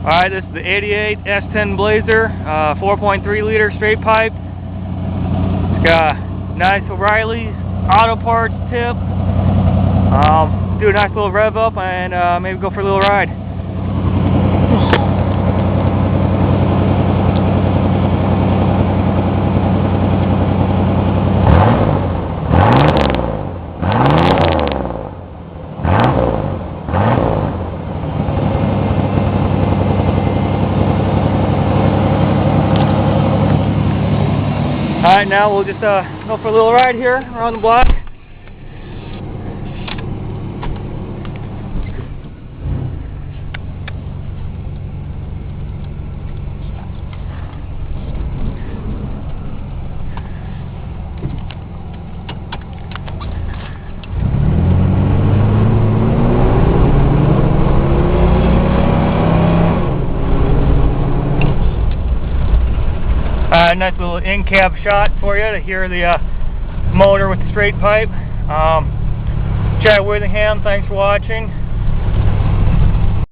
Alright, this is the 88 S-10 Blazer, 4.3 liter straight pipe. It's got a nice O'Reilly's auto parts tip. Do a nice little rev up and maybe go for a little ride. Alright, now we'll just go for a little ride here around the block. Nice little in-cab shot for you to hear the motor with the straight pipe. Chad Withingham, thanks for watching.